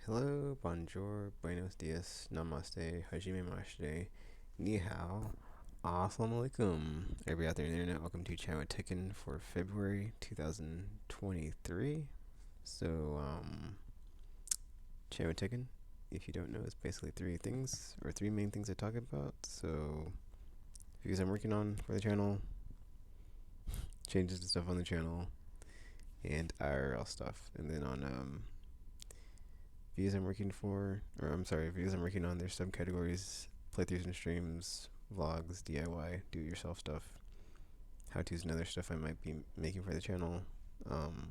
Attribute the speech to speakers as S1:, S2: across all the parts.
S1: Hello, bonjour, buenos dias, namaste, hajime mashite, ni hao, assalamu alaikum. Everybody out there in the internet, welcome to Chat with Tekken for February 2023. So, Chat with Tekken, if you don't know, it's basically three things, or three main things I talk about. So, videos I'm working on for the channel, changes to stuff on the channel, and IRL stuff. And then on, videos I'm working for, or I'm sorry, videos I'm working on, there's subcategories: playthroughs and streams, vlogs, DIY, do-it-yourself stuff, how-tos and other stuff I might be making for the channel. Um,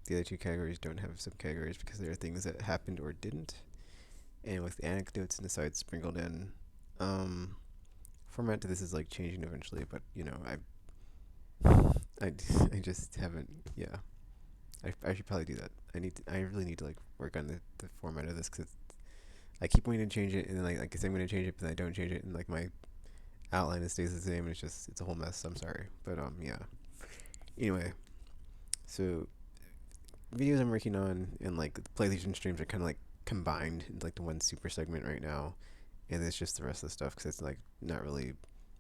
S1: the other two categories don't have subcategories because there are things that happened or didn't, and with anecdotes and asides sprinkled in. Format to this is like changing eventually, but you know, I, I just haven't. Yeah, I should probably do that. I really need to like work on the format of this because I keep wanting to change it, and then like I say I'm going to change it, but then I don't change it, and like my outline stays the same, and it's a whole mess. I'm sorry, but yeah. Anyway, so videos I'm working on and like the PlayStation streams are kind of like combined into like the one super segment right now, and it's just the rest of the stuff because it's like not really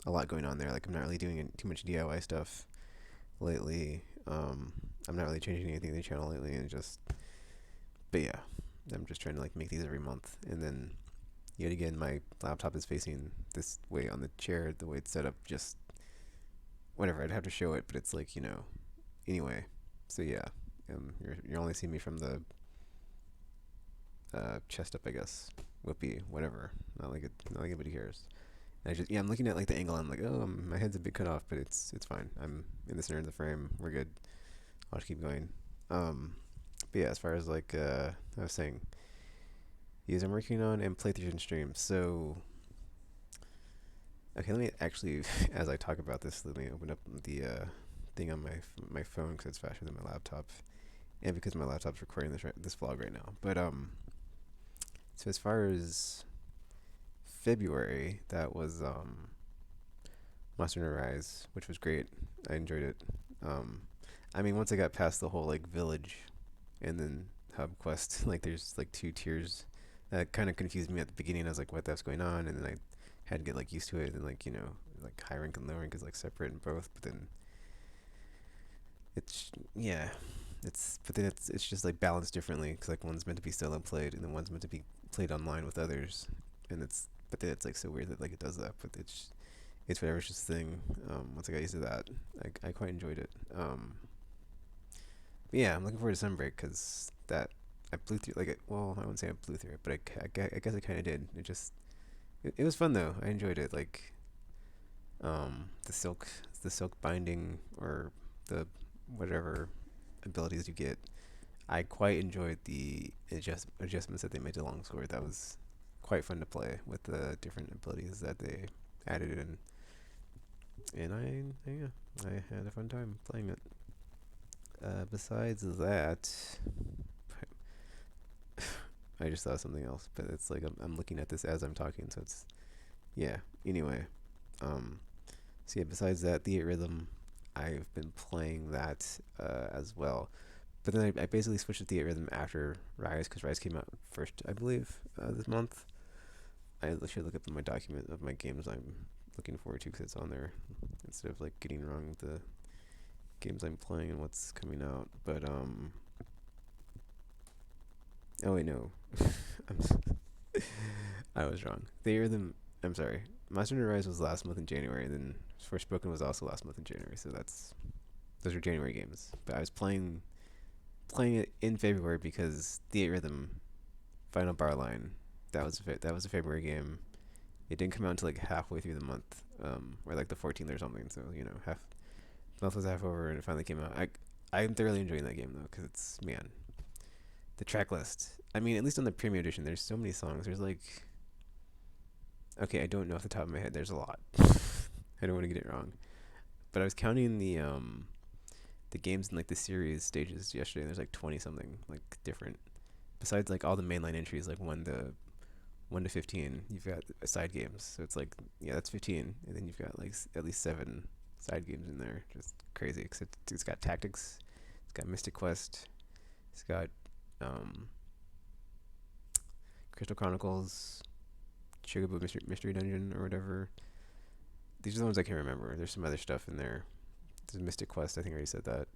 S1: a lot going on there. Like I'm not really doing too much DIY stuff lately. I'm not really changing anything to the channel lately, and but yeah, I'm just trying to like make these every month, and then yet again, my laptop is facing this way on the chair, the way it's set up, just whatever. I'd have to show it, but it's like, anyway. So yeah, you're only seeing me from the chest up, I guess. Whoopee, whatever. Not like anybody cares. And I'm looking at like the angle. I'm like, oh, my head's a bit cut off, but it's fine. I'm in the center of the frame. We're good. I'll just keep going. But yeah, as far as like I was saying, yes, I'm working on and playthroughs and streams. So okay, let me actually, as I talk about this, let me open up the thing on my phone because it's faster than my laptop, and because my laptop's recording this vlog right now. But so as far as February, that was Monster Hunter Rise, which was great. I enjoyed it. Um, I mean, once I got past the whole like village, and then hub quest, like there's like two tiers. That kind of confused me at the beginning. I was like, what the F's going on? And then I had to get like used to it, and like like high rank and low rank is like separate in both. But then it's yeah, it's just like balanced differently because like one's meant to be solo played, and then one's meant to be played online with others, and but then it's like so weird that like it does that. But it's whatever, it's just a thing. Once I got used to that, I quite enjoyed it. But yeah, I'm looking forward to summer break because that I blew through well, I wouldn't say I blew through it, but I guess I kind of did. It was fun though. I enjoyed it. Like the silk binding or the whatever abilities you get. I quite enjoyed the adjustments that they made to longsword. That was quite fun to play with the different abilities that they added in, and I had a fun time playing it. Besides that, I just thought of something else, but it's like I'm looking at this as I'm talking, so it's yeah. Anyway, um, so yeah. Besides that, the rhythm, I've been playing that as well. But then I basically switched to the rhythm after Rise because Rise came out first, I believe, this month. I should look up my document of my games I'm looking forward to because it's on there instead of like getting wrong the games I'm playing and what's coming out. But oh wait, no, I was wrong. The rhythm. I'm sorry. Monster Hunter Rise was last month in January, and then Forspoken was also last month in January. So those are January games. But I was playing it in February because the rhythm Final Bar Line that was a February game. It didn't come out until like halfway through the month, or like the 14th or something. So half the month was half over, and it finally came out. I'm thoroughly enjoying that game though because it's man the track list. I mean, at least on the premium edition, there's so many songs. There's like okay, I don't know off the top of my head. There's a lot. I don't want to get it wrong, but I was counting the games in like the series stages yesterday. And there's like 20 something like different. Besides like all the mainline entries, like 1 to 15, you've got side games. So it's like yeah, that's 15, and then you've got like at least 7 side games in there. Just crazy. Cause it's got tactics, it's got Mystic Quest, it's got um, Crystal Chronicles, Sugarboot Mystery Dungeon, or whatever. These are the ones I can remember. There's some other stuff in there. There's Mystic Quest. I think I already said that.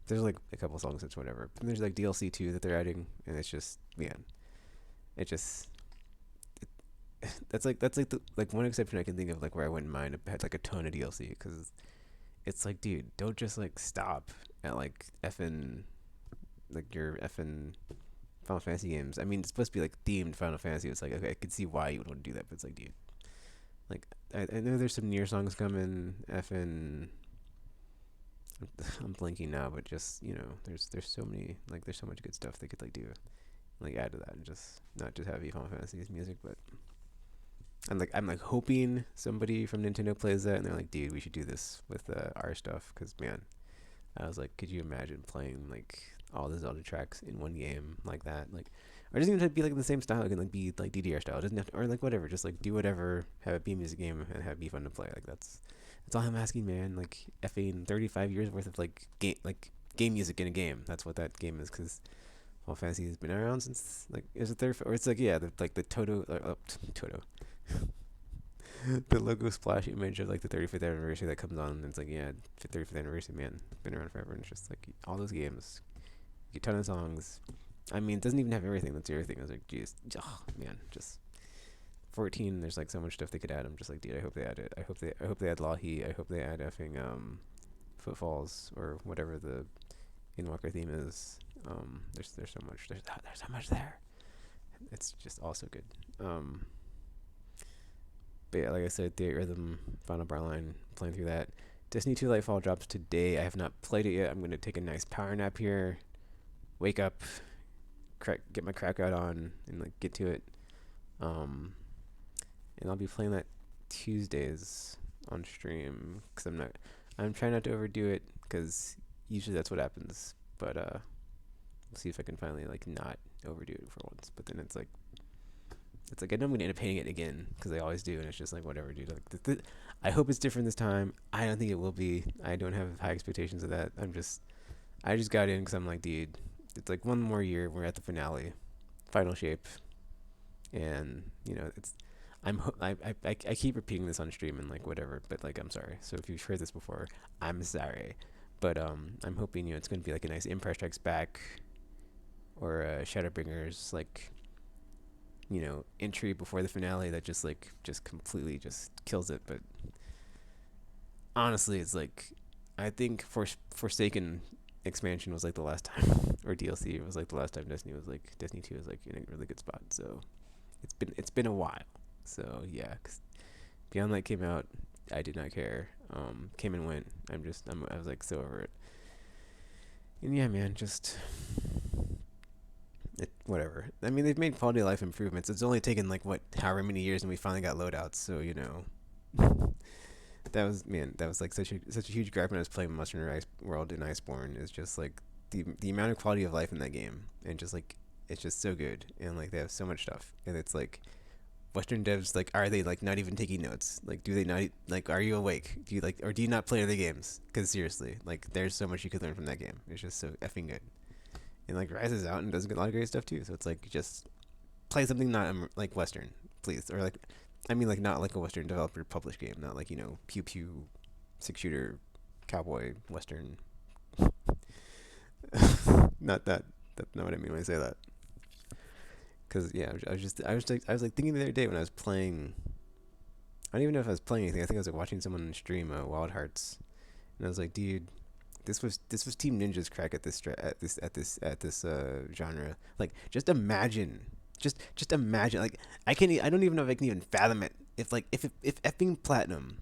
S1: There's like a couple songs that's whatever. But there's like DLC too that they're adding, and it's just man, it just that's like the like one exception I can think of like where I wouldn't mind if it had like a ton of DLC because it's like dude, don't just like stop at like effing like your effing Final Fantasy games. I mean, it's supposed to be like themed Final Fantasy. It's like okay, I could see why you would want to do that, but it's like dude, like I know there's some near songs coming. Effing, I'm blinking now, but just there's so many like there's so much good stuff they could like do like add to that and just not just have Final Fantasy's music, but I'm like hoping somebody from Nintendo plays that and they're like, dude, we should do this with our stuff because man, I was like, could you imagine playing like all the Zelda tracks in one game like that? Like, or it doesn't even have to be like in the same style. It can like be like DDR style. It doesn't have to, or like whatever. Just like do whatever. Have it be a music game and have it be fun to play. Like that's all I'm asking, man. Like effing 35 years worth of game music in a game. That's what that game is. Because Final Fantasy has been around since like is it third or it's like yeah the Toto Toto the logo splash image of like the 35th anniversary that comes on and it's like yeah 35th anniversary man been around forever and it's just like all those games a ton of songs. I mean, it doesn't even have everything. That's the other thing. I was like, geez, oh man, just 14. There's like so much stuff they could add. I'm just like, dude, I hope they add it. I hope they add Lahi. I hope they add effing Footfalls or whatever the Inwalker theme is. There's so much. There's so much there. It's just also good. But yeah, like I said, the Rhythm Final Bar Line playing through that. Destiny 2 Lightfall drops today. I have not played it yet. I'm gonna take a nice power nap here. Wake up, get my crack out on, and like get to it. Um, and I'll be playing that Tuesdays on stream because I'm trying not to overdo it because usually that's what happens. But we'll see if I can finally like not overdo it for once. But then it's like I know I'm gonna end up hating it again because I always do, and it's just like whatever, dude. Like I hope it's different this time. I don't think it will be. I don't have high expectations of that. I just got in because I'm like, dude, it's like one more year. We're at the finale, final shape, and it's. I keep repeating this on stream and like whatever, but like I'm sorry. So if you've heard this before, I'm sorry, but I'm hoping it's gonna be like a nice Empire Strikes Back, or Shadowbringers like entry before the finale that just completely just kills it. But honestly, it's like I think Forsaken expansion was like the last time, or DLC was like the last time Destiny 2 was like in a really good spot. So it's been a while. So yeah, 'cause Beyond Light came out, I did not care. Came and went. I was like so over it. And yeah, man, just whatever. I mean, they've made quality of life improvements. It's only taken like however many years, and we finally got loadouts. So that was like such a huge gripe when I was playing Western World in Iceborne. Is just like the amount of quality of life in that game, and just like it's just so good, and like they have so much stuff, and it's like Western devs like are they like not even taking notes? Like do they not like are you awake? Do you like or do you not play other games? Because seriously, like there's so much you could learn from that game. It's just so effing good, and like rises out and does a lot of great stuff too. So it's like just play something not like Western, please, or like I mean like not like a Western developer published game, not like pew pew 6 shooter cowboy Western. Not that. That's not what I mean when I say that. Cause yeah, I was like thinking the other day when I was playing. I don't even know if I was playing anything. I think I was like watching someone stream Wild Hearts, and I was like, dude, this was Team Ninja's crack at this genre. Like, just imagine. Like, I don't even know if I can even fathom it. If effing Platinum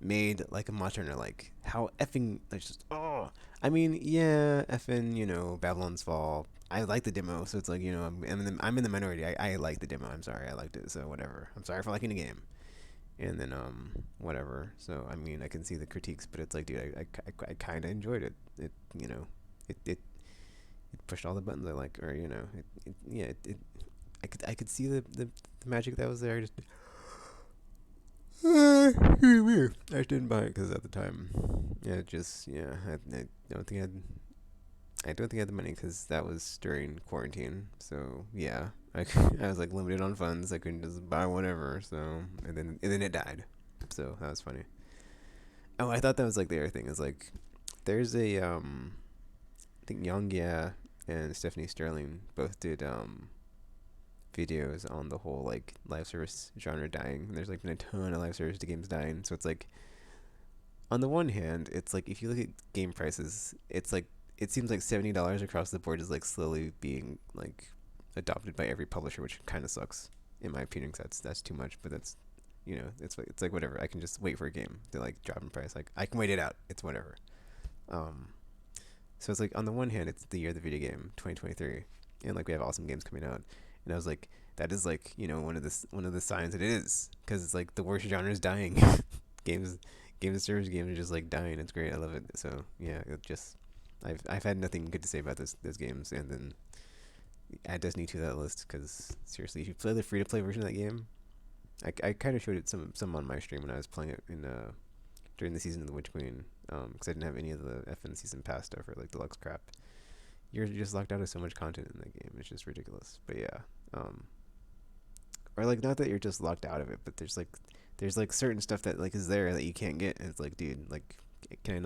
S1: made like a Monster Hunter, like how effing like just oh. I mean, yeah, effing Babylon's Fall. I like the demo, so it's like I'm in the minority. I like the demo. I'm sorry, I liked it. So whatever. I'm sorry for liking the game. And then whatever. So I mean, I can see the critiques, but it's like, dude, I kind of enjoyed it. It pushed all the buttons I like, or yeah, I could see the magic that was there. I just didn't buy it because at the time, yeah, I don't think I don't think I had the money because that was during quarantine. So yeah, I was like limited on funds. I couldn't just buy whatever. So and then it died. So that was funny. Oh, I thought that was like the other thing is like there's a I think Young Yeah and Stephanie Sterling both did videos on the whole like live service genre dying. And there's like been a ton of live service games dying. So it's like on the one hand, it's like if you look at game prices, it's like it seems like $70 across the board is like slowly being like adopted by every publisher, which kind of sucks in my opinion. 'Cause that's too much, but that's it's like whatever. I can just wait for a game to like drop in price. Like I can wait it out. It's whatever. Um, so it's like on the one hand, it's the year of the video game, 2023, and like we have awesome games coming out. And I was like, that is like one of the signs that it is because it's like the worst genre is dying. games Games service games are just like dying. It's great. I love it. So yeah, it just I've had nothing good to say about those games, and then add Destiny to that list because seriously, if you play the free to play version of that game, I kind of showed it some on my stream when I was playing it in during the season of the Witch Queen because I didn't have any of the FN season pass stuff or like deluxe crap. You're just locked out of so much content in that game. It's just ridiculous. But yeah, um, or like not that you're just locked out of it, but there's like certain stuff that like is there that you can't get, and it's like, dude, like can I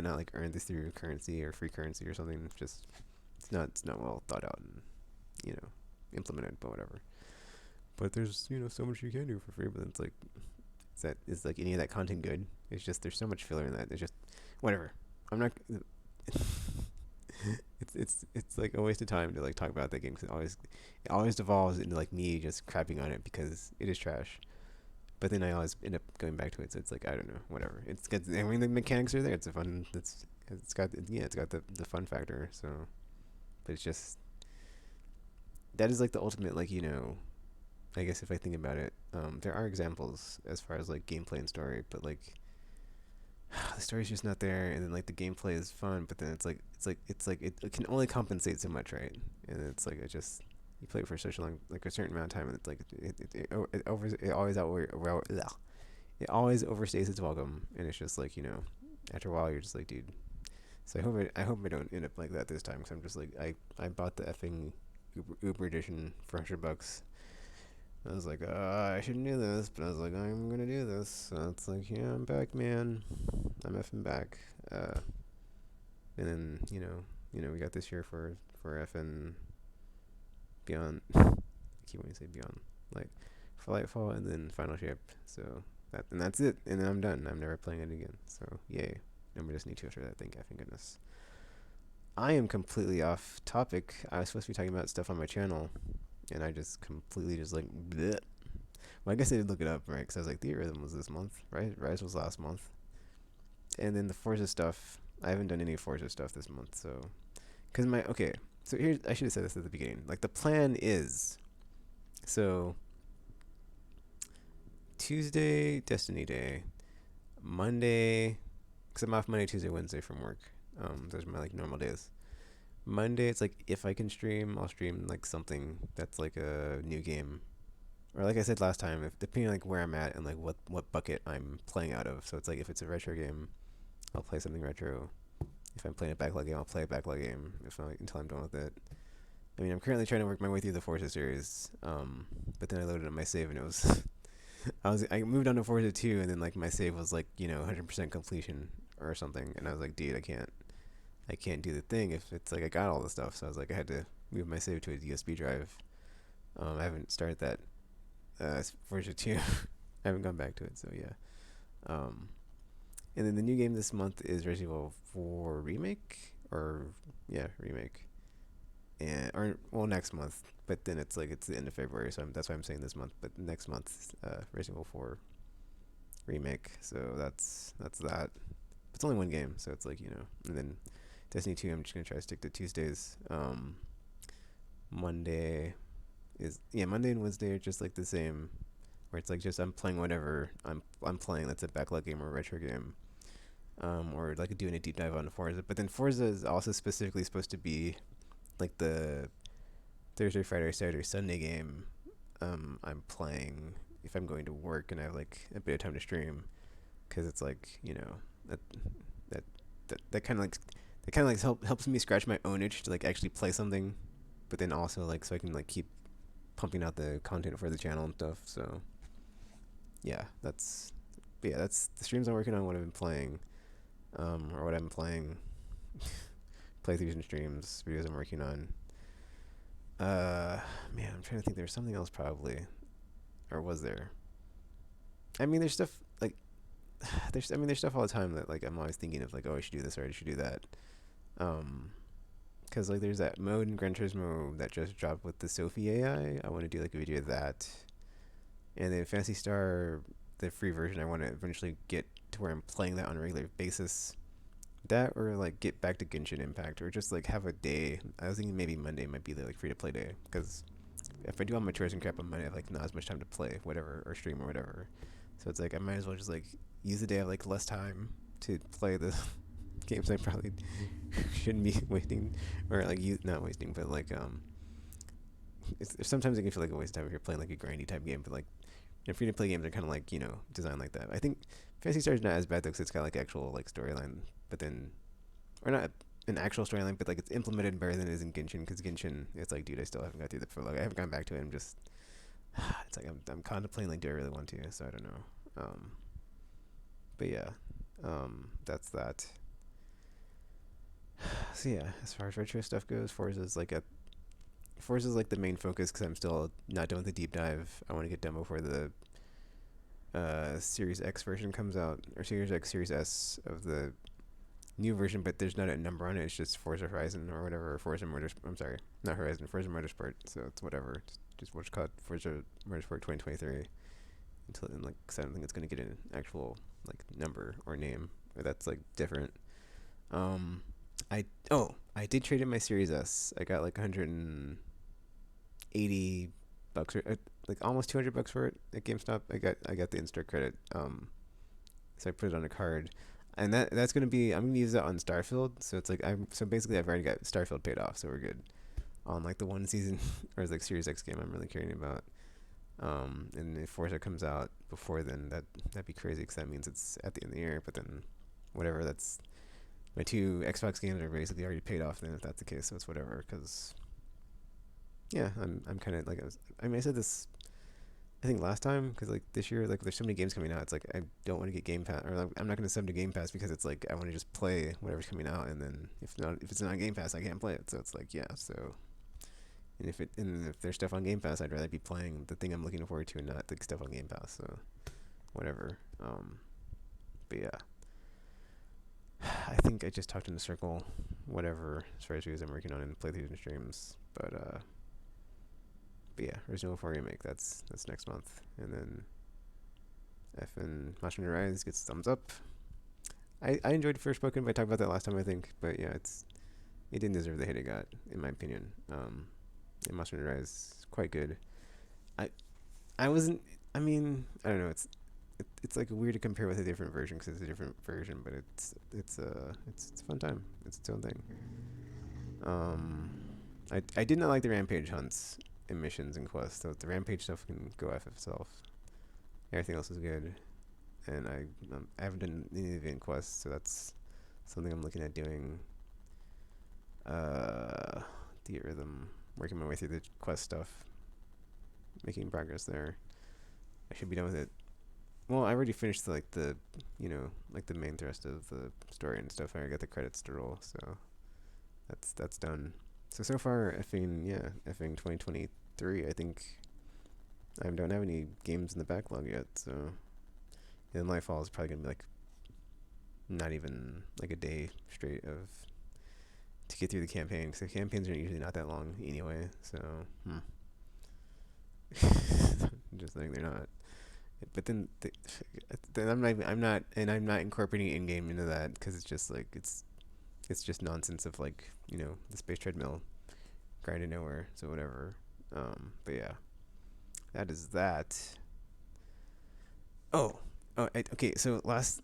S1: not like earn this through currency or free currency or something? Just it's not well thought out and you know implemented, but whatever. But there's so much you can do for free, but it's like is like any of that content good? It's just there's so much filler in that. It's just whatever. I'm not. It's like a waste of time to like talk about that game because it always devolves into like me just crapping on it because it is trash. But then I always end up going back to it, so it's like I don't know, whatever. It's got I mean the mechanics are there. It's a fun. It's got it's got the fun factor. So, but it's just that is like the ultimate like I guess if I think about it, there are examples as far as like gameplay and story, but like the story's just not there, and then like the gameplay is fun, but then it can only compensate so much, right? And it's like it just you play it for such a long like a certain amount of time, and it's like it always overstays its welcome, and it's just like after a while you're just like, dude. So I hope I don't end up like that this time, because I'm just like I bought the effing Uber edition for $100. I was like, I shouldn't do this, but I was like, I'm gonna do this. So it's like, yeah, I'm back, man. I'm effing back. And then we got this year for effing Beyond. I keep wanting to say Beyond, like for Lightfall, and then Final Shape. So that's it, and then I'm done. I'm never playing it again. So yay. And we just need to after that. Thank goodness. I am completely off topic. I was supposed to be talking about stuff on my channel, and I just completely just like bleh. Well, I guess I did look it up, right? Because I was like, Theatrhythm was this month, right? Rise was last month. And then the Forza stuff, I haven't done any Forza stuff this month, so. Because okay, so here's, I should have said this at the beginning. Like, the plan is, so, Tuesday, Destiny Day. Monday, because I'm off Monday, Tuesday, Wednesday from work. Those are my, like, normal days. Monday, it's like, if I can stream, I'll stream, like, something that's, like, a new game, or like I said last time, if depending on like where I'm at and like what bucket I'm playing out of. So it's like if it's a retro game, I'll play something retro. If I'm playing a backlog game, I'll play a backlog game until I'm done with it. I mean, I'm currently trying to work my way through the Forza series, but then I loaded up my save and it was I moved on to Forza 2 and then like my save was like 100% completion or something, and I was like, dude, I can't do the thing if it's like I got all the stuff. So I was like, I had to move my save to a USB drive. I haven't started that Forza 2. I haven't gone back to it, so yeah. Um, and then the new game this month is Resident Evil 4 Remake, or yeah, Remake, and or well next month. But then it's like it's the end of February, so that's why I'm saying this month. But next month, Resident Evil 4 Remake. So that's that. It's only one game, so it's like And then Destiny 2, I'm just gonna try to stick to Tuesdays. Monday Monday and Wednesday are just like the same, where it's like just I'm playing whatever I'm playing that's a backlog game or a retro game, or like doing a deep dive on Forza. But then Forza is also specifically supposed to be like the Thursday, Friday, Saturday, Sunday game. I'm playing if I'm going to work and I have like a bit of time to stream, because it's like that that kind of like it kind of like helps me scratch my own itch to like actually play something, but then also like so I can like keep pumping out the content for the channel and stuff. So yeah, that's the streams I'm working on. What I've been playing, or what I'm playing, playthroughs and streams, videos I'm working on. Man, I'm trying to think. There's something else probably, or was there? I mean, there's stuff like there's stuff all the time that like I'm always thinking of like, oh, I should do this or I should do that. Um, Cause like there's that mode in Gran Turismo that just dropped with the Sophie AI. I want to do like a video of that, and then Fantasy Star, the free version. I want to eventually get to where I'm playing that on a regular basis. That or like get back to Genshin Impact or just like have a day. I was thinking maybe Monday might be the like free to play day because if I do all my chores and crap on Monday, I have like not as much time to play whatever or stream or whatever. So it's like I might as well just like use the day. I have like less time to play the games I probably shouldn't be wasting, or like you not wasting, but like sometimes it can feel like a waste of time if you're playing like a grindy type game. But like free to play games are kind of like designed like that. I think Fantasy Star is not as bad though because it's got like actual like storyline, but then or not an actual storyline, but like it's implemented better than it is in Genshin. Because Genshin, it's like, dude, I still haven't got through the prologue. I haven't gone back to it. I'm just, it's like I'm contemplating like, do I really want to? So I don't know. But yeah, that's that. So yeah, as far as retro stuff goes, Forza's like the main focus because I'm still not done with the deep dive. I want to get done before the Series X version comes out, or Series X, Series S of the new version, but there's not a number on it. It's just Forza Horizon or whatever, or Forza Motorsport. I'm sorry, not Horizon, Forza Motorsport. So it's whatever. It's just what's called Forza Motorsport 2023. Until then, like, cause I don't think it's gonna get an actual like number or name, or that's like different. Um, I did trade in my Series S. I got like 180 bucks or like almost 200 bucks for it at GameStop. I got the in-store credit. So I put it on a card, and that's gonna be I'm gonna use that on Starfield. So it's like basically I've already got Starfield paid off, so we're good on like the one season or like Series X game I'm really caring about. And if Forza comes out before then, that'd be crazy because that means it's at the end of the year. But then, whatever, that's my two Xbox games are basically already paid off. Then if that's the case, so it's whatever. Because yeah, I'm kind of like I said this I think last time because like this year like there's so many games coming out. It's like I don't want to get Game Pass or like, I'm not going to sub to Game Pass because it's like I want to just play whatever's coming out, and then if it's not on Game Pass, I can't play it. So it's like yeah, so. And if there's stuff on Game Pass, I'd rather be playing the thing I'm looking forward to and not the stuff on Game Pass. So, whatever. But yeah, I think I just talked in a circle. Whatever, as far as videos I'm working on and playthroughs and streams. But yeah, Resident Evil 4 remake. That's next month, and then Monster Hunter Rise gets thumbs up. I enjoyed Forspoken, but I talked about that last time I think. But yeah, it didn't deserve the hate it got, in my opinion. And Monster Hunter Rise is quite good. I I wasn't. I mean, I don't know. It's like weird to compare with a different version because it's a different version, but it's a fun time. It's its own thing. Um, I did not like the rampage hunts and missions and quests. So the rampage stuff can go f itself. Everything else is good, and I haven't done any of the event quests, so that's something I'm looking at doing. The rhythm, working my way through the quest stuff, making progress there. I should be done with it. Well, I already finished like like the main thrust of the story and stuff. I got the credits to roll, so that's done. So far, effing 2023. I think I don't have any games in the backlog yet. So, and Lightfall is probably gonna be like not even like a day straight of to get through the campaign. So campaigns are usually not that long anyway. So, just think they're not. But then I'm not incorporating in-game into that because it's just like it's just nonsense of like the space treadmill grinding nowhere. So whatever. But yeah, that is that. Oh, okay. So last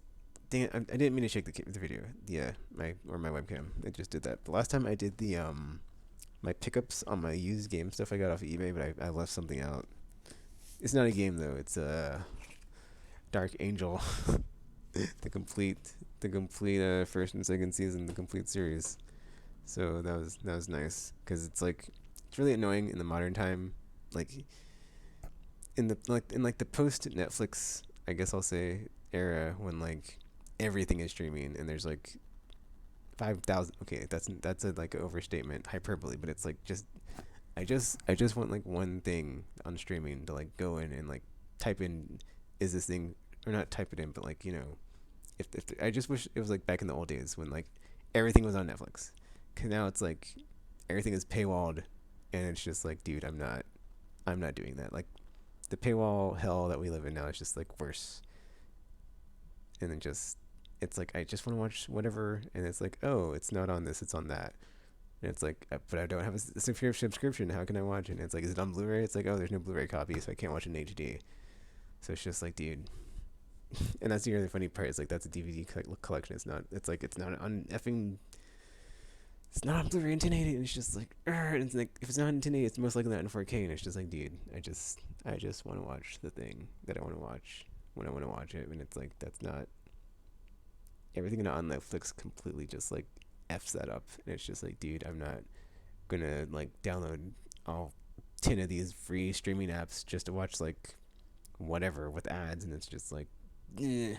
S1: dang it, I didn't mean to shake the video. Yeah, my webcam. It just did that. But last time I did the my pickups on my used game stuff I got off of eBay, but I left something out. It's not a game though. It's a Dark Angel, the complete the complete first and second season, the complete series. So that was nice because it's like it's really annoying in the modern time, like in the post Netflix, I guess I'll say, era when like everything is streaming and there's like 5,000. Okay, that's a like overstatement, hyperbole, but it's like just I just want like one thing on streaming to like go in and like type in, is this thing, or not type it in, but like if I just wish it was like back in the old days when like everything was on Netflix. Cause now it's like everything is paywalled, and it's just like, dude, I'm not doing that. Like the paywall hell that we live in now is just like worse. And then just it's like I just want to watch whatever, and it's like, oh, it's not on this, it's on that. And it's like, but I don't have a subscription. How can I watch it? And it's like, is it on Blu-ray? It's like, oh, there's no Blu-ray copy, so I can't watch it in HD. So it's just like, dude. And that's the other funny part. Is like that's a DVD collection. It's not. It's like it's not on effing. It's not on Blu-ray in 1080. And it's just like, and it's like if it's not in 1080, it's most likely not in 4K. And it's just like, dude, I just want to watch the thing that I want to watch when I want to watch it. And it's like that's not everything on Netflix completely just like f's that up. And it's just like, dude, I'm not gonna like download all 10 of these free streaming apps just to watch like whatever with ads. And it's just like, eh.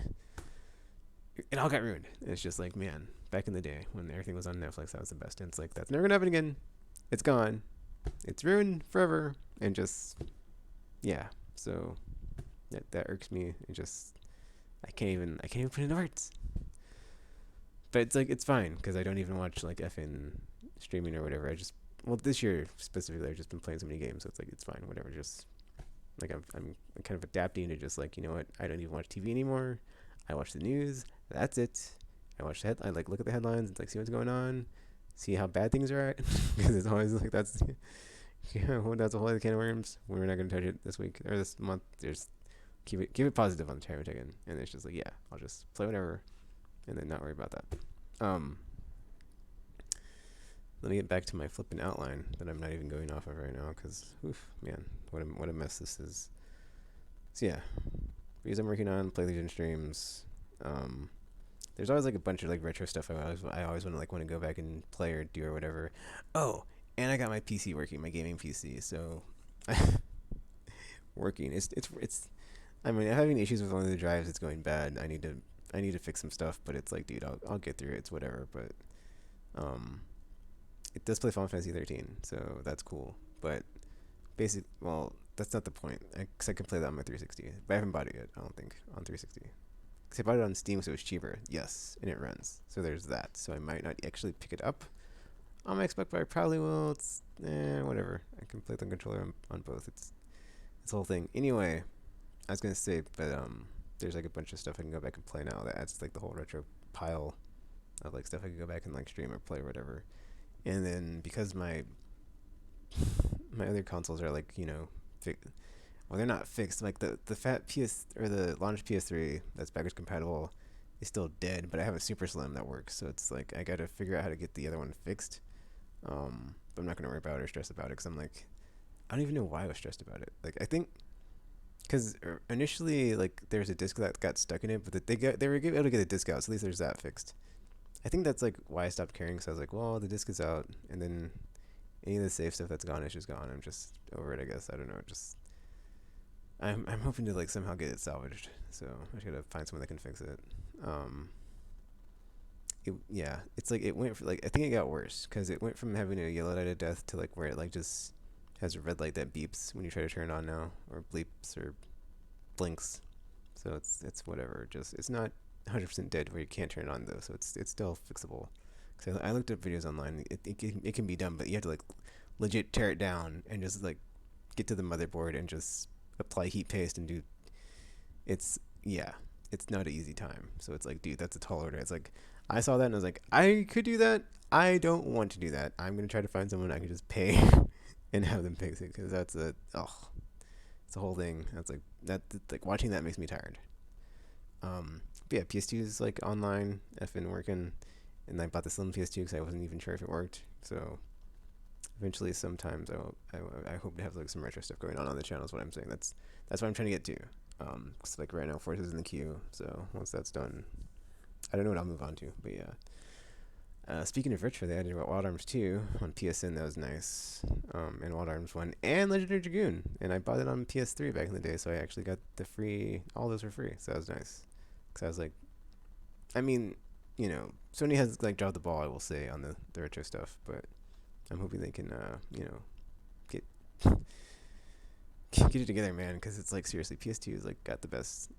S1: It all got ruined. It's just like, man, back in the day when everything was on Netflix, that was the best. And it's like, that's never gonna happen again. It's gone. It's ruined forever. And just, yeah. So that irks me. It just, I can't even put it into words. But it's like, it's fine because I don't even watch like effing streaming or whatever. Well, this year specifically, I've just been playing so many games. So it's like, it's fine, whatever. Just like, I'm kind of adapting to just like, you know what? I don't even watch TV anymore. I watch the news. That's it. I like look at the headlines and like see what's going on, see how bad things are at, because it's always like that's well, that's a whole other can of worms. We're not gonna touch it this week or this month. There's keep it positive on the time we're taking, and it's just like, yeah, I'll just play whatever, and then not worry about that. Um, Let me get back to my flipping outline that I'm not even going off of right now, because man, what a mess this is. So yeah, because I'm working on play Legion streams. There's always like a bunch of like retro stuff I always want to go back and play or do or whatever. Oh, and I got my PC working, my gaming PC. So working. It's. I mean, I'm having issues with one of the drives. It's going bad. I need to fix some stuff, but it's like, dude, I'll get through it. It's whatever. But um, it does play Final Fantasy 13, so that's cool. But well, that's not the point. Cause I can play that on my 360, but I haven't bought it yet. I don't think on 360. Cause I bought it on Steam, so it's cheaper. Yes, and it runs. So there's that. So I might not actually pick it up on my Xbox, but I probably will. It's whatever. I can play the controller on both. It's the whole thing. Anyway, I was gonna say, but there's like a bunch of stuff I can go back and play now that adds to like the whole retro pile of like stuff I can go back and like stream or play or whatever. And then because my other consoles are like, well, they're not fixed. Like the fat PS or the launched PS3 that's backwards compatible is still dead, but I have a Super Slim that works. So it's like I got to figure out how to get the other one fixed. But I'm not gonna worry about it or stress about it because I'm like, I don't even know why I was stressed about it. Like I think because initially like there's a disc that got stuck in it, but they were able to get a disc out. So at least there's that fixed. I think that's like why I stopped caring, because I was like, well, the disc is out, and then any of the safe stuff that's gone is just gone. I'm just over it, I guess. I don't know. Just I'm hoping to like somehow get it salvaged. So I just gotta find someone that can fix it. It's like it went for like I think it got worse because it went from having a yellow light of death to like where it like just has a red light that beeps when you try to turn it on now, or bleeps or blinks. So it's whatever. Just it's not 100% dead where you can't turn it on though. So it's still fixable. Cause I looked up videos online. It can be done, but you have to like legit tear it down and just like get to the motherboard and just apply heat paste and do. It's it's not an easy time. So it's like, dude, that's a tall order. It's like I saw that and I was like, I could do that. I don't want to do that. I'm gonna try to find someone I can just pay and have them fix it, because it's the whole thing. That's like that. Like watching that makes me tired. But yeah, PS2 is like online, effing working, and I bought the Slim PS2 because I wasn't even sure if it worked. So eventually, sometimes I hope to have like some retro stuff going on the channel. Is what I'm saying. That's what I'm trying to get to. Cause like right now, Forza's in the queue. So once that's done, I don't know what I'll move on to, but yeah. Speaking of retro, they added Wild Arms 2 on PSN. That was nice. And Wild Arms 1 and Legendary Dragoon. And I bought it on PS3 back in the day, so I actually got the free. All those were free, so that was nice. Because I was like, I mean, Sony has like dropped the ball, I will say, on the retro stuff, but I'm hoping they can, get get it together, man. Because it's like seriously, PS2 is like got the best,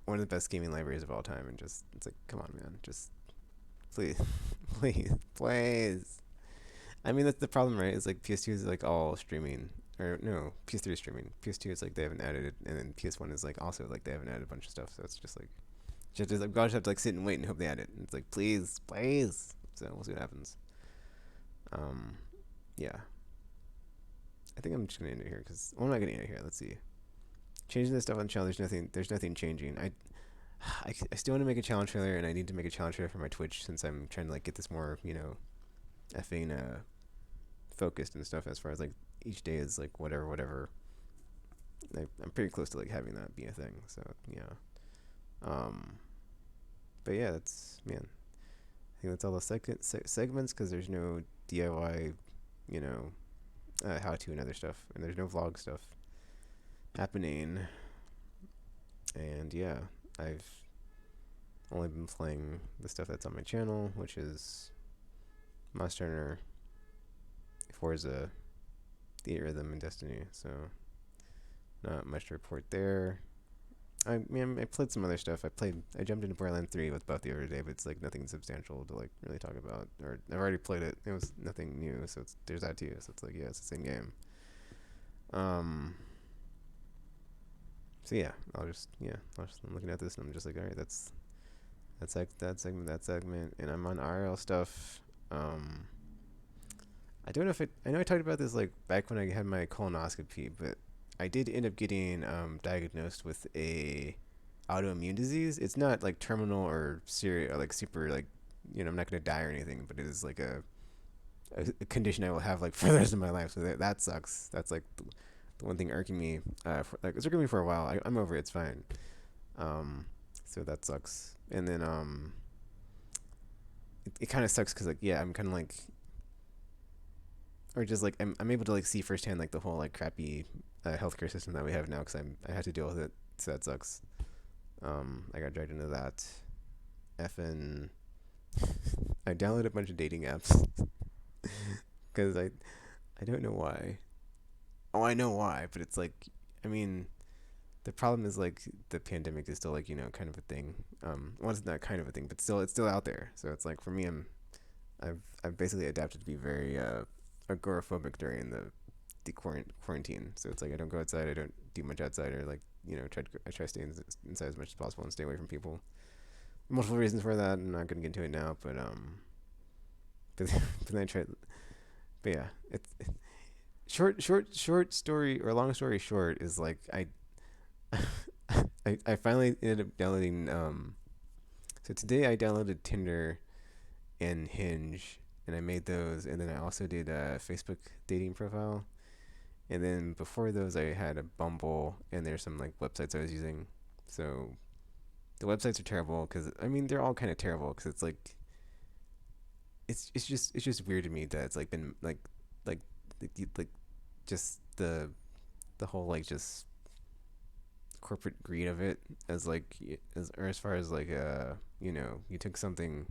S1: one of the best gaming libraries of all time, and just it's like, come on, man, just please, please, please. I mean, that's the problem, right? It's like PS2 is like all streaming, or no, PS3 is streaming. PS2 is like they haven't added it, and then PS1 is like also like they haven't added a bunch of stuff. So it's just like, like, God, just have to like sit and wait and hope they add it. And it's like, please, please. So we'll see what happens. Um, yeah. I think I'm just gonna end it here because what am I gonna end it here? Let's see. Changing the stuff on the channel. There's nothing changing. I still want to make a challenge trailer, and I need to make a challenge trailer for my Twitch since I'm trying to like get this more, effing focused and stuff as far as like each day is like whatever. I'm pretty close to like having that be a thing. So yeah. Um, but yeah, that's man. I think that's all the segments because there's no DIY, how to and other stuff, and there's no vlog stuff happening. And yeah, I've only been playing the stuff that's on my channel, which is Monster Hunter, Forza, The Rhythm, and Destiny. So not much to report there. I mean, I played some other stuff. I jumped into Borderlands 3 with Buff the other day, but it's like nothing substantial to like really talk about. Or I've already played it. It was nothing new, so there's that too. So it's like, yeah, it's the same game. So yeah, I'm looking at this and I'm just like, all right, that's like that segment, and I'm on RL stuff. I don't know if I know I talked about this like back when I had my colonoscopy, but I did end up getting diagnosed with a autoimmune disease. It's not like terminal or serious or like super like I'm not gonna die or anything, but it is like a condition I will have like for the rest of my life. So that sucks. That's like the one thing irking me. It's irking me for a while. I'm over it. It's fine. So that sucks. And then it kind of sucks because like yeah, I'm kind of like, or just like I'm able to like see firsthand like the whole like crappy healthcare system that we have now because I had to deal with it, so that sucks. I got dragged into that. Effing, I downloaded a bunch of dating apps because I don't know why. Oh, I know why, but it's like, I mean, the problem is like the pandemic is still like kind of a thing. Well, it's not kind of a thing, but still it's still out there. So it's like for me, I've basically adapted to be very agoraphobic during the quarantine. So it's like I don't go outside. I don't do much outside, or like I try to stay inside as much as possible and stay away from people. Multiple reasons for that. I'm not gonna get into it now, but then I tried. But yeah, it's short story or long story short is like I finally ended up downloading. So today I downloaded Tinder and Hinge, and I made those, and then I also did a Facebook dating profile. And then before those, I had a Bumble, and there's some like websites I was using. So the websites are terrible because I mean they're all kind of terrible because it's like it's just weird to me that it's like been like just the whole like just corporate greed of it as like as far as like you took something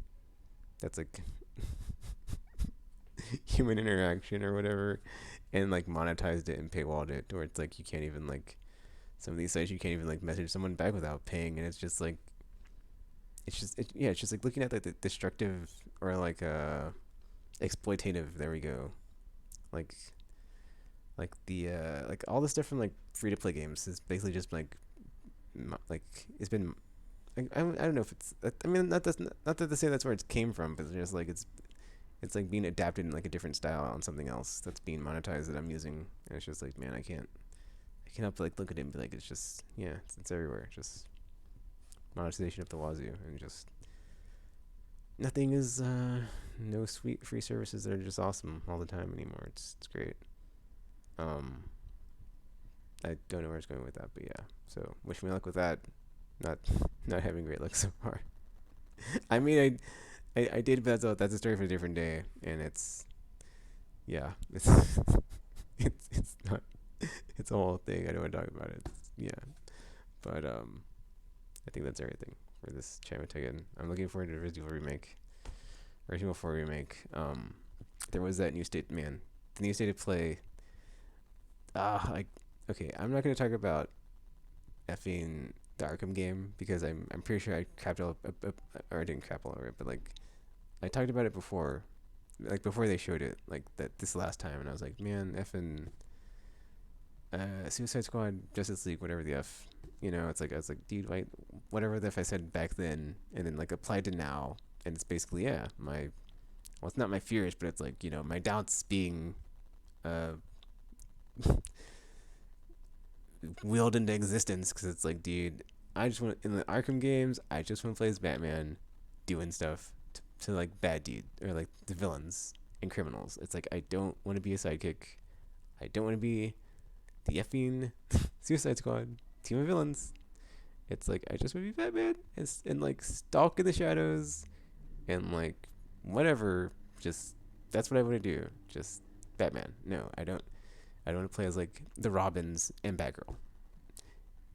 S1: that's like human interaction or whatever and like monetized it and paywalled it, or it's like you can't even like some of these sites you can't even like message someone back without paying, and it's just like it's just like looking at the destructive or like exploitative, there we go, like the like all the stuff from like free to play games is basically just like it's been I don't know if it's I mean not that to say that's where it came from, but it's just like it's like being adapted in like a different style on something else that's being monetized that I'm using, and it's just like, man, I can't help but like look at it and be like, it's just it's everywhere, just monetization up the wazoo, and just nothing is no sweet free services that are just awesome all the time anymore. It's great. um I don't know where it's going with that, but yeah, so wish me luck with that. Not not having great luck so far. I mean, I did, but that's a story for a different day, and yeah, it's not it's a whole thing. I don't want to talk about it. Yeah, but I think that's everything for this Chama. I'm looking forward to the Resident Evil remake, Resident Evil 4 remake. There was that new state, man. The new state of play. Like, okay, I'm not gonna talk about effing the Arkham game because I'm pretty sure I crapped all or I didn't crap all over it, but like I talked about it before, like before they showed it, like that this last time, and I was like, man, effing Suicide Squad, Justice League, whatever the f, it's like I was like, dude, like whatever the f I said back then, and then like applied to now, and it's basically yeah, my well, it's not my fears, but it's like my doubts being uh willed into existence because it's like, dude, I just want in the Arkham games, I just want to play as Batman, doing stuff to like bad dude or like the villains and criminals. It's like I don't want to be a sidekick. I don't want to be the effing Suicide Squad team of villains. It's like I just want to be Batman and like stalk in the shadows and like whatever. Just that's what I want to do. Just Batman. No, I don't. I don't want to play as like the Robins and Batgirl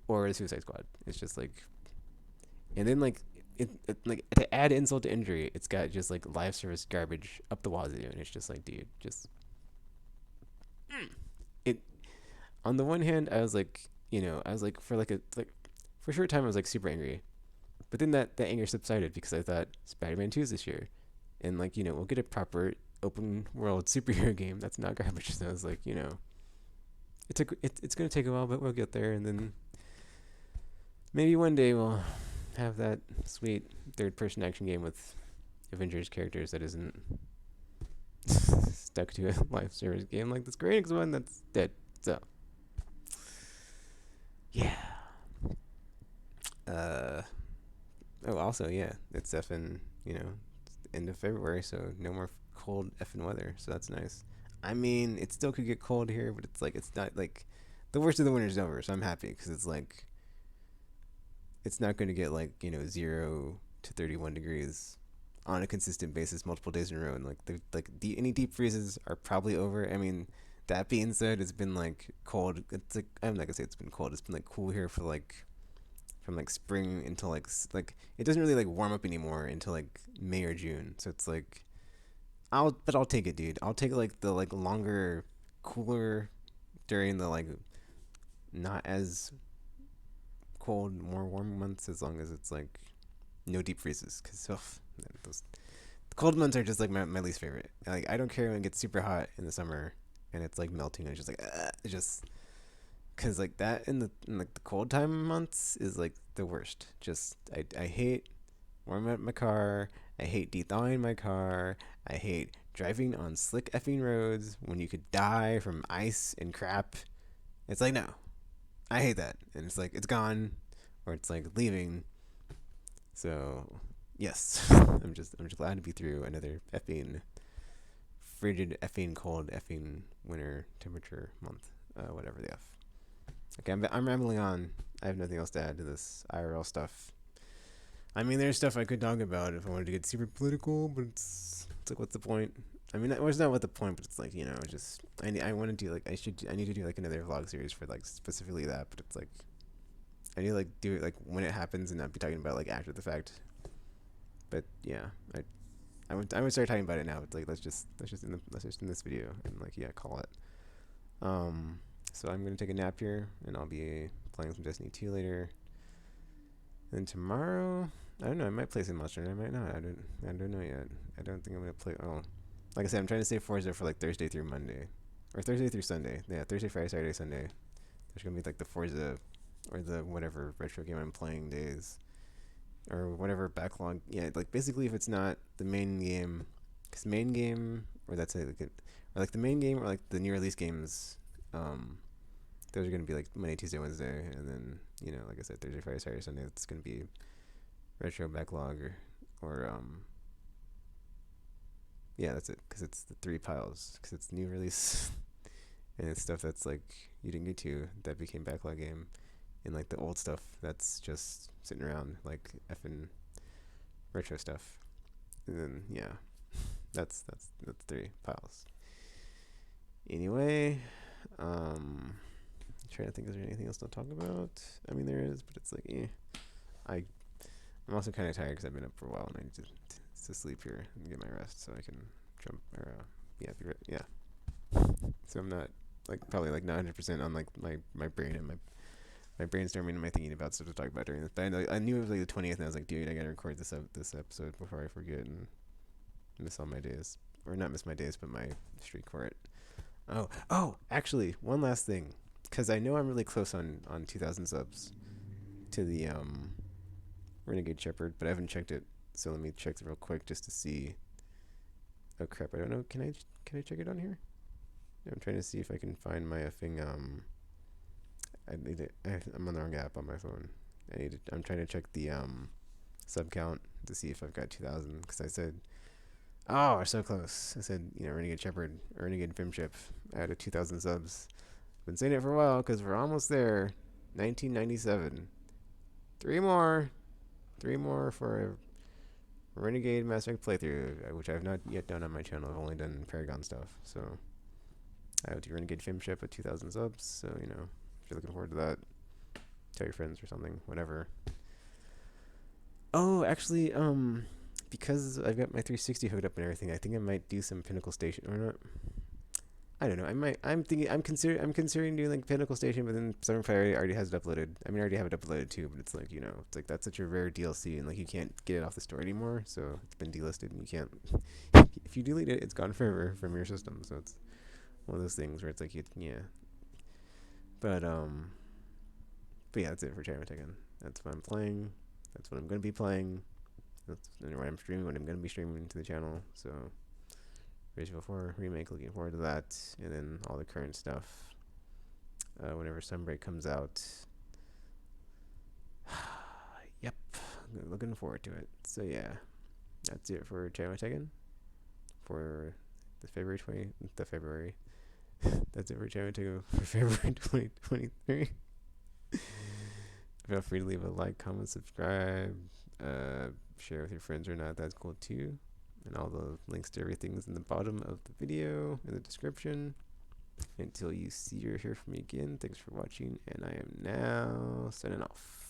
S1: or the Suicide Squad. It's just like, and then like it like to add insult to injury, it's got just like live service garbage up the wazoo, and it's just like, dude, just it. On the one hand, I was like, I was like for a short time, I was like super angry, but then that anger subsided because I thought Spider-Man 2 is this year, and like we'll get a proper open world superhero game that's not garbage. So I was like, it's gonna take a while, but we'll get there, and then maybe one day we'll have that sweet third-person action game with Avengers characters that isn't stuck to a live service game like the Square Enix one that's dead. So yeah. Uh. Oh, also yeah, it's effing end of February, so no more cold effing weather. So that's nice. I mean, it still could get cold here, but it's like it's not like the worst of the winter's over. So I'm happy because it's like it's not going to get like 0 to 31 degrees on a consistent basis multiple days in a row, and like any deep freezes are probably over. I mean, that being said, it's been like cold. It's like I'm not gonna say it's been cold. It's been like cool here for like from like spring until like it doesn't really like warm up anymore until like May or June. So it's like I'll take it, dude. I'll take like the like longer, cooler during the like not as cold, more warm months as long as it's like no deep freezes. Cause those the cold months are just like my least favorite. Like I don't care when it gets super hot in the summer and it's like melting. And it's just like it's just because like that in like the cold time months is like the worst. Just I hate warming up my car. I hate thawing my car. I hate driving on slick effing roads when you could die from ice and crap. It's like no, I hate that, and it's like it's gone, or it's like leaving. So yes, I'm just glad to be through another effing frigid, effing cold, effing winter temperature month. Whatever the f. Okay, I'm rambling on. I have nothing else to add to this IRL stuff. I mean, there's stuff I could talk about if I wanted to get super political, but it's like, what's the point? I mean, it's not what the point, but it's like just I want to do like I need to do like another vlog series for like specifically that, but it's like I need to like do it like when it happens and not be talking about like after the fact. But yeah, I would start talking about it now. It's like let's just in this video and like yeah, call it. So I'm gonna take a nap here, and I'll be playing some Destiny 2 later. And tomorrow, I don't know. I might play some Monster. I might not. I don't know yet. I don't think I'm gonna play. Oh, like I said, I'm trying to save Forza for like Thursday through Monday, or Thursday through Sunday. Yeah, Thursday, Friday, Saturday, Sunday. There's gonna be like the Forza, or the whatever retro game I'm playing days, or whatever backlog. Yeah, like basically if it's not the main game, cause main game, or that's like or like the main game, or like the new release games. Those are gonna be like Monday, Tuesday, Wednesday, and then like I said, Thursday, Friday, Saturday, Sunday. It's gonna be retro backlog or yeah, that's it. Cause it's the three piles. Cause it's new release and it's stuff that's like you didn't get to that became backlog game, and like the old stuff that's just sitting around like effing retro stuff. And then yeah, that's 3 piles. Anyway, trying to think, is there anything else to talk about? I mean, there is, but it's like, I I'm also kind of tired because I've been up for a while and I need to sleep here and get my rest so I can jump or yeah, yeah. So I'm not like probably like 900% on like my brain and my brainstorming and my thinking about stuff to talk about during this. But I knew it was like the 20th and I was like, dude, I gotta record this episode before I forget and miss all my days, or not miss my days, but my streak for it. Oh, actually, one last thing, because I know I'm really close on 2,000 subs to the Renegade Shepherd, but I haven't checked it. So let me check it real quick just to see. Oh crap! I don't know. Can I check it on here? I'm trying to see if I can find my thing. I need it. I'm on the wrong app on my phone. I'm trying to check the sub count to see if I've got 2,000. Because I said, oh, we're so close. I said, Renegade Shepherd, Renegade Femship, out of 2,000 subs. Been saying it for a while because we're almost there. 1997. Three more for a Renegade Mass Effect playthrough, which I've not yet done on my channel. I've only done Paragon stuff. So I have to Renegade Femship at 2,000 subs. So if you're looking forward to that, tell your friends or something, whatever. Oh, actually, because I've got my 360 hooked up and everything, I think I might do some Pinnacle Station or not. I don't know. I'm considering doing like Pinnacle Station, but then Southern Fire already has it uploaded. I mean, I already have it uploaded too, but it's like, it's like that's such a rare DLC and like you can't get it off the store anymore. So it's been delisted and you can't. If you delete it, it's gone forever from your system. So it's one of those things where it's like yeah. But yeah, that's it for China Tekken. That's what I'm playing. That's what I'm gonna be playing. That's what I'm streaming. What I'm gonna be streaming to the channel. So. Resident Evil 4 remake, looking forward to that, and then all the current stuff. Whenever Sunbreak comes out, yep, looking forward to it. So yeah, that's it for Channel Tekken for the February. That's it for Channel Tekken for February 2023. Feel free to leave a like, comment, subscribe, share with your friends or not. That's cool too. And all the links to everything is in the bottom of the video, in the description. Until you see or hear from me again, thanks for watching, and I am now signing off.